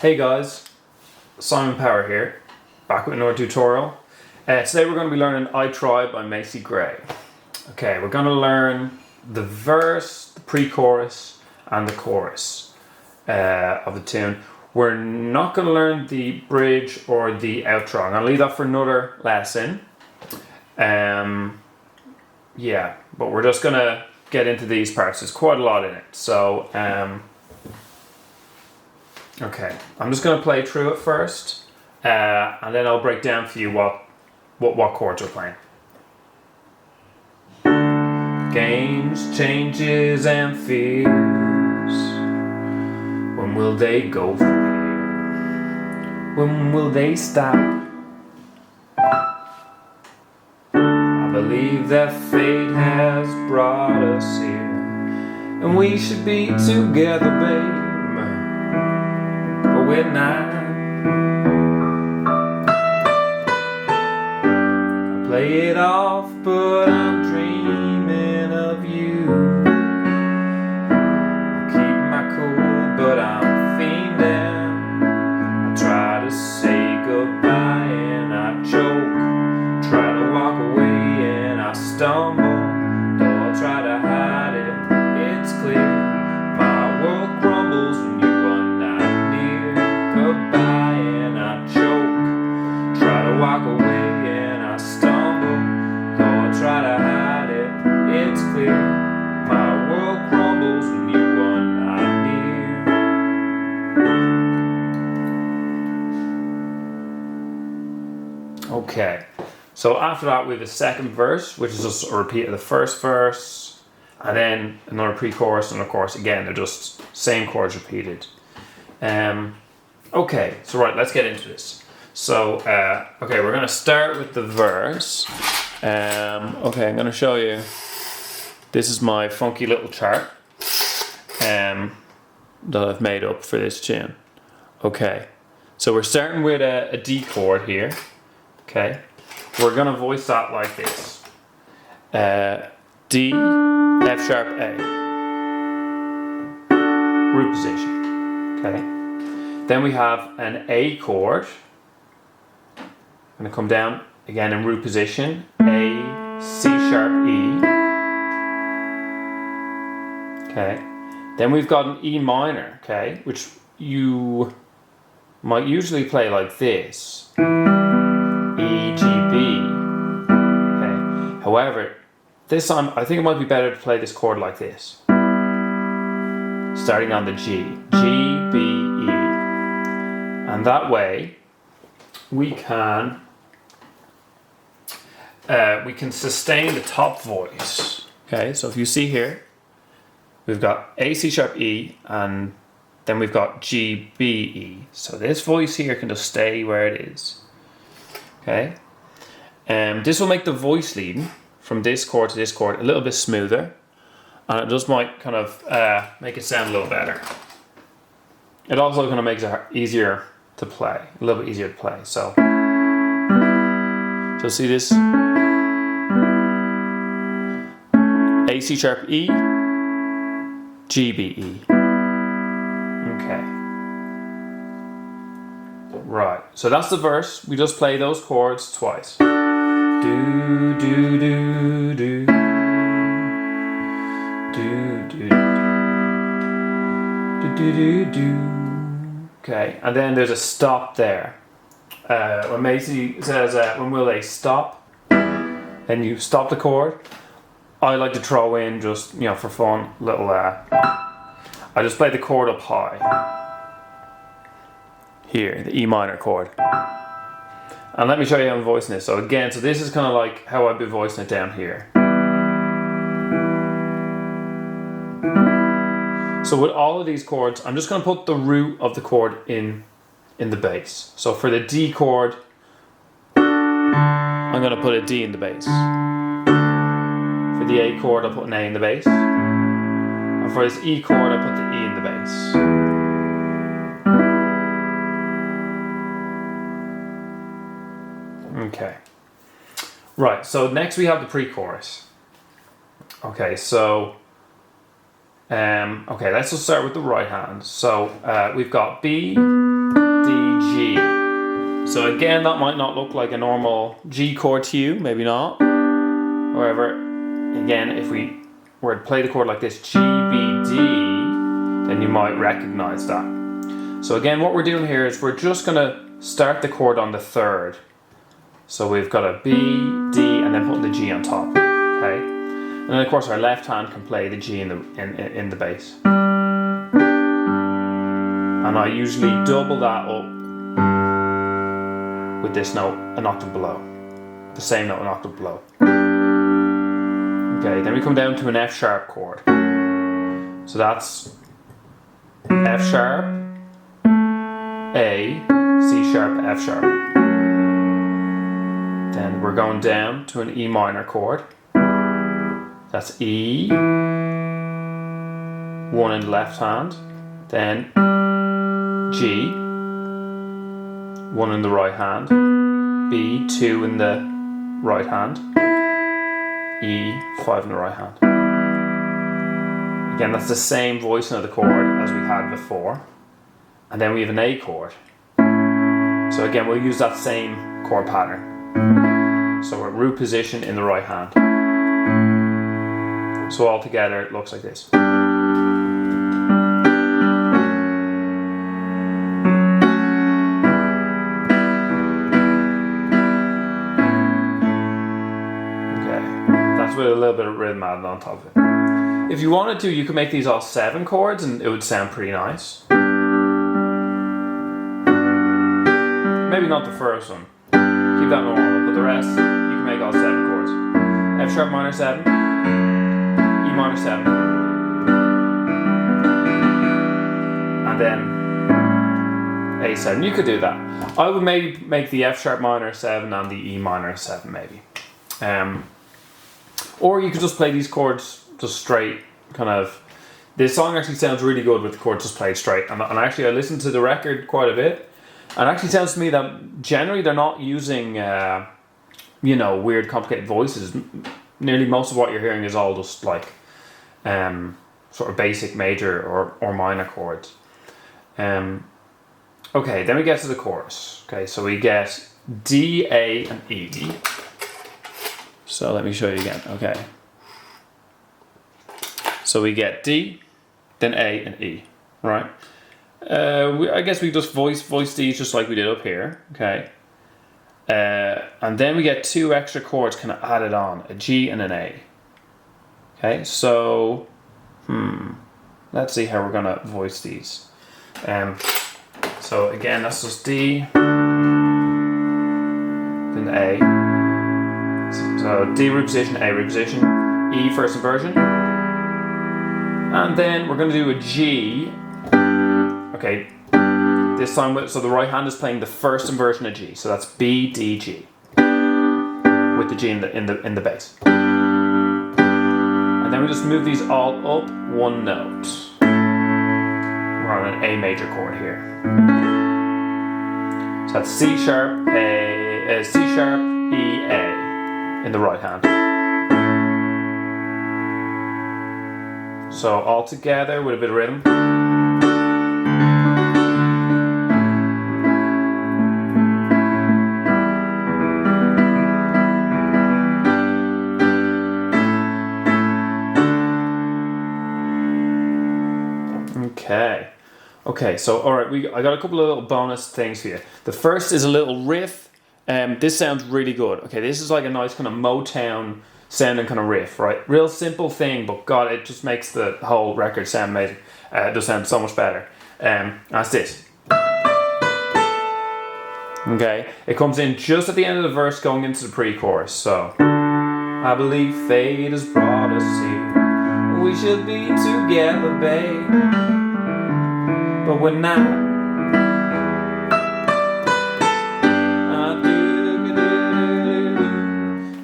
Hey guys, Simon Power here, back with another tutorial. Today we're going to be learning I Try by Macy Gray. Okay, we're going to learn the verse, the pre-chorus and the chorus of the tune. We're not going to learn the bridge or the outro. I'm going to leave that for another lesson. Yeah, but we're just going to get into these parts. There's quite a lot in it. So, okay, I'm just going to play through it first, and then I'll break down for you what chords we're playing. Games, changes, and fears. When will they go from here? When will they stop? I believe that fate has brought us here, and we should be together, babe. But we're not. I play it off, but I'm dreaming of you. I keep my cool, but I'm fiending. I try to say goodbye and I choke. Try to walk away and I stumble. Though I try to hide it, it's clear. My world crumbles when you are not near. Goodbye and I choke. Try to walk away and I stumble. Though I try to hide it, it's clear. My world crumbles when you are not near. Okay, so after that we have a second verse, which is just a repeat of the first verse, and then another pre-chorus, and of course again they're just same chords repeated. Okay, so right, let's get into this. So okay, we're gonna start with the verse. Okay, I'm gonna show you. This is my funky little chart that I've made up for this tune. Okay, so we're starting with a D chord here. Okay, we're gonna voice that like this: D, F sharp, A, root position. Okay, then we have an A chord. I'm gonna come down again in root position: A, C sharp, E. Okay, then we've got an E minor. Okay, which you might usually play like this. E, G, B. Okay. However, this time I think it might be better to play this chord like this. Starting on the G. G, B, E. And that way we can sustain the top voice. Okay, so if you see here, we've got A, C sharp, E, and then we've got G, B, E. So this voice here can just stay where it is. Okay, this will make the voice leading from this chord to this chord a little bit smoother, and it just might kind of make it sound a little better. It also kind of makes it easier to play, a little bit easier to play. So see this: A, C sharp, E, G, B, E. Okay. Right, so that's the verse. We just play those chords twice. Do, do, do, do. Do, do, do, do, do, do. Okay, and then there's a stop there. When Macy says, when will they stop? And you stop the chord. I like to throw in, just, you know, for fun, little, I just play the chord up high. Here, the E minor chord. And let me show you how I'm voicing this. So again, so this is kind of like how I've been voicing it down here. So with all of these chords, I'm just going to put the root of the chord in the bass. So for the D chord, I'm going to put a D in the bass. For the A chord, I'll put an A in the bass. And for this E chord, I'll put the E in the bass. Okay. Right, so next we have the pre-chorus. Okay, so okay, let's just start with the right hand. So we've got B, G. So again, that might not look like a normal G chord to you, maybe not. However, again, if we were to play the chord like this, G, B, D, then you might recognize that. So again, what we're doing here is we're just going to start the chord on the third. So we've got a B, D, and then putting the G on top. Okay, and then of course our left hand can play the G in the bass. And I usually double that up with this note an octave below, the same note an octave below. Okay, then we come down to an F sharp chord. So that's F sharp, A, C sharp, F sharp. Then we're going down to an E minor chord. That's E, 1 in the left hand, then G, 1 in the right hand, B, 2 in the right hand, E, 5 in the right hand. Again, that's the same voicing of the chord as we had before. And then we have an A chord. So again, we'll use that same chord pattern. So we're root position in the right hand. So all together it looks like this. With a little bit of rhythm added on top of it. If you wanted to, you could make these all 7 chords and it would sound pretty nice. Maybe not the first one. Keep that normal, but the rest, you can make all 7 chords. F sharp minor 7, E minor 7, and then A7. You could do that. I would maybe make the F sharp minor 7 and the E minor 7 maybe. Or you could just play these chords just straight, kind of. This song actually sounds really good with the chords just played straight. And actually I listened to the record quite a bit. And it actually sounds to me that generally they're not using, weird complicated voices. Nearly most of what you're hearing is all just like sort of basic major or minor chords. Okay, then we get to the chorus. Okay, so we get D, A, and E. So let me show you again. Okay. So we get D, then A and E, right? I guess we just voice these just like we did up here. Okay. And then we get 2 extra chords kind of added on, a G and an A. Okay. So, let's see how we're gonna voice these. So again, that's just D, then A. So D root position, A root position, E first inversion, and then we're going to do a G. Okay, this time so the right hand is playing the first inversion of G, so that's B D G with the G in the bass, and then we just move these all up 1 note. We're on an A major chord here, so that's C sharp, C sharp, E, A. In the right hand. So all together with a bit of rhythm. Okay, so alright, I got a couple of little bonus things for you. The first is a little riff. This sounds really good. Okay, this is like a nice kind of Motown sounding kind of riff, right? Real simple thing, but God, it just makes the whole record sound amazing. It does sound so much better. That's this. Okay, it comes in just at the end of the verse going into the pre-chorus. So, I believe fate has brought us here. We should be together, babe. But we're not.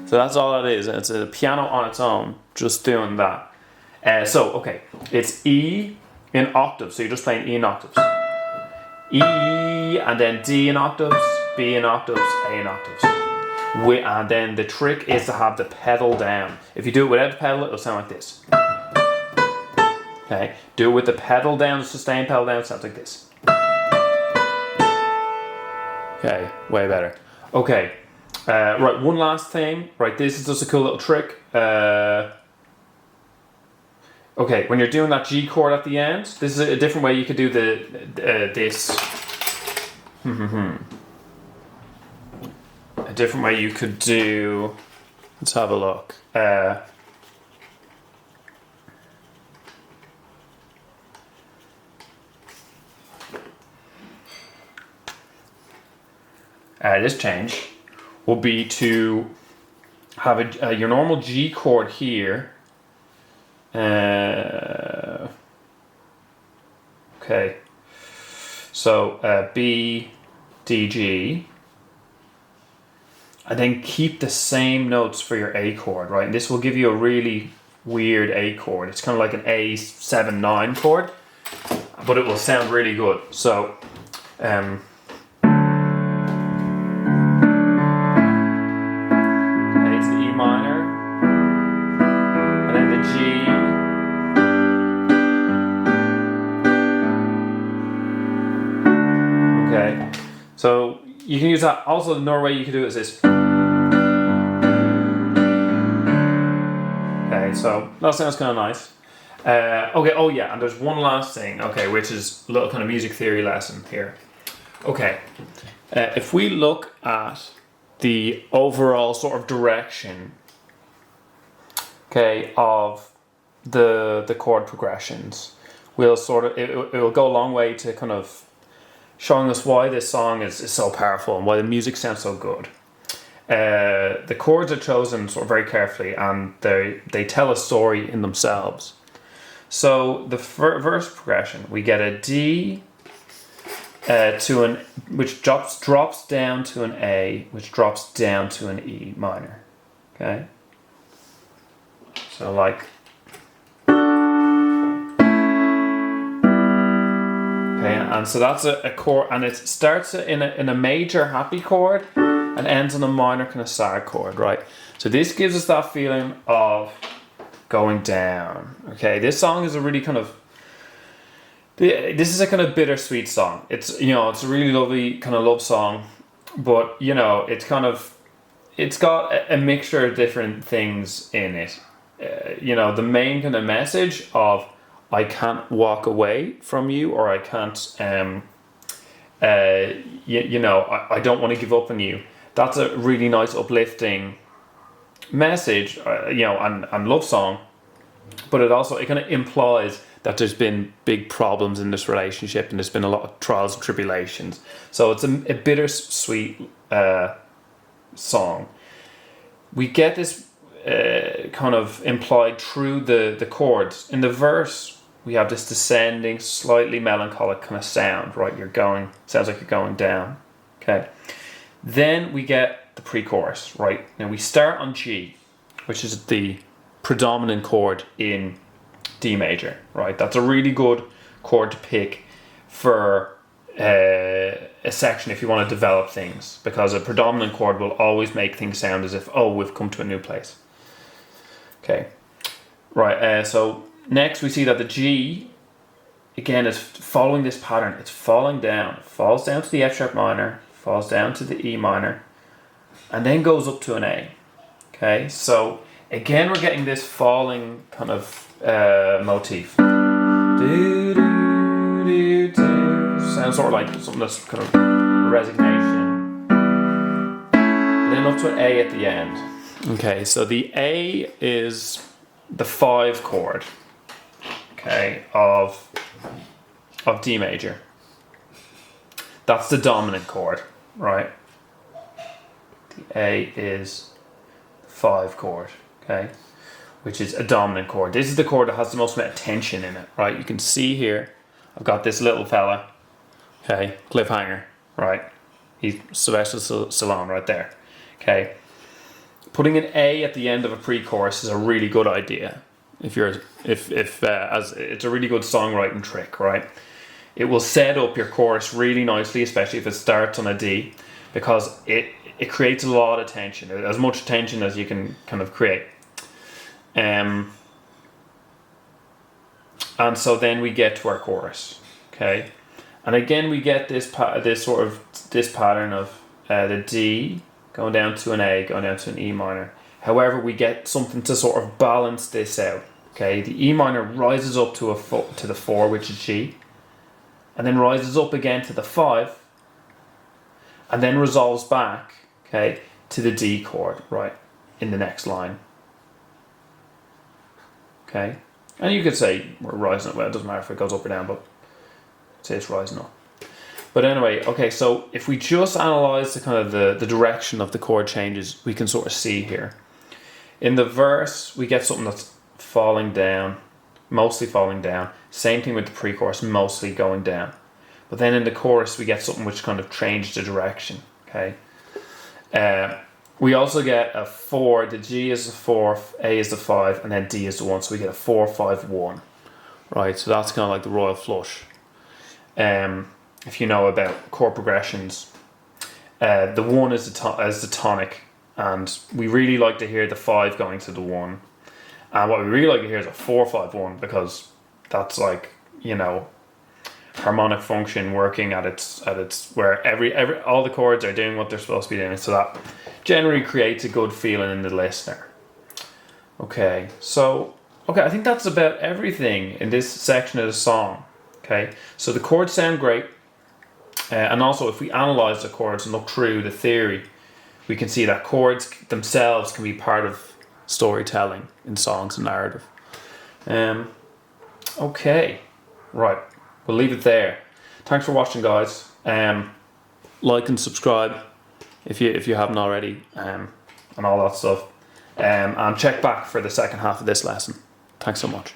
So that's all it is. It's a piano on its own, just doing that. Okay, it's E in octaves. So you're just playing E in octaves. E, and then D in octaves, B in octaves, A in octaves. And then the trick is to have the pedal down. If you do it without the pedal, it'll sound like this. Okay, do it with the pedal down, the sustain pedal down, it sounds like this. Okay, way better. Okay, right, one last thing. Right, this is just a cool little trick. Okay, when you're doing that G chord at the end, this is a different way you could do this. A different way you could do. Let's have a look. This change will be to have your normal G chord here. Okay, so B, D, G, and then keep the same notes for your A chord, right? And this will give you a really weird A chord. It's kind of like an A7-9 chord, but it will sound really good. So, A to the E minor, and then the G. Okay, so you can use that. Also, another way you can do it is this. Okay, so that sounds kind of nice. Okay, oh yeah, and there's one last thing, okay, which is a little kind of music theory lesson here. Okay, if we look at the overall sort of direction, okay, of the chord progressions, we'll sort of, it will go a long way to kind of showing us why this song is so powerful and why the music sounds so good. The chords are chosen sort of very carefully, and they tell a story in themselves. So the verse progression, we get a D to an, which drops down to an A, which drops down to an E minor. Okay, so like. Okay, and so that's a chord, and it starts in a major happy chord and ends on a minor kind of sad chord, right? So this gives us that feeling of going down. Okay, this song is a really kind of, this is a kind of bittersweet song. It's, you know, it's a really lovely kind of love song, but you know, it's kind of, it's got a mixture of different things in it. You know, the main kind of message of I can't walk away from you, or I can't, you know, I don't want to give up on you. That's a really nice uplifting message, you know, and love song. But it also, it kind of implies that there's been big problems in this relationship and there's been a lot of trials and tribulations. So it's a bittersweet song. We get this kind of implied through the chords. In the verse, we have this descending, slightly melancholic kind of sound, right? Sounds like you're going down. Okay. Then we get the pre-chorus, right? Now we start on G, which is the predominant chord in D major, right? That's a really good chord to pick for a section if you want to develop things, because a predominant chord will always make things sound as if, oh, we've come to a new place. Okay. Right, so next we see that the G, again, is following this pattern. It's falling down. It falls down to the F sharp minor, falls down to the E minor, and then goes up to an A. Okay, so again we're getting this falling kind of motif. Do, do, do, do. Sounds sort of like something that's kind of resignation. Then up to an A at the end. Okay, so the A is the 5 chord, okay, of D major. That's the dominant chord, right? The A is the 5 chord, okay, which is a dominant chord. This is the chord that has the most amount of tension in it, right? You can see here, I've got this little fella, okay, cliffhanger, right? He's Sylvester Stallone right there, okay. Putting an A at the end of a pre-chorus is a really good idea. As it's a really good songwriting trick, right? It will set up your chorus really nicely, especially if it starts on a D, because it creates a lot of tension, as much tension as you can kind of create. And so then we get to our chorus, okay? And again, we get this sort of this pattern of the D going down to an A, going down to an E minor. However, we get something to sort of balance this out. Okay, the E minor rises up to the 4, which is G, and then rises up again to the 5, and then resolves back, okay, to the D chord, right, in the next line. Okay, and you could say we're rising up. Well, it doesn't matter if it goes up or down, but say it's rising up. But anyway, okay, so if we just analyze the kind of the direction of the chord changes, we can sort of see here. In the verse, we get something that's falling down, mostly falling down. Same thing with the pre-chorus, mostly going down. But then in the chorus, we get something which kind of changed the direction, okay? We also get a 4, the G is the 4, A is the 5, and then D is the 1, so we get a 4, 5, 1. Right, so that's kind of like the royal flush. If you know about chord progressions, the 1 is the tonic, and we really like to hear the 5 going to the 1. And what we really like to hear is a 4, 5, 1, because that's like, you know, harmonic function working at its where every all the chords are doing what they're supposed to be doing, so that generally creates a good feeling in the listener. Okay, so I think that's about everything in this section of the song. Okay, so the chords sound great, and also if we analyze the chords and look through the theory, we can see that chords themselves can be part of storytelling in songs and narrative. Okay, right. We'll leave it there. Thanks for watching, guys. Like and subscribe if you haven't already, and all that stuff. And check back for the second half of this lesson. Thanks so much.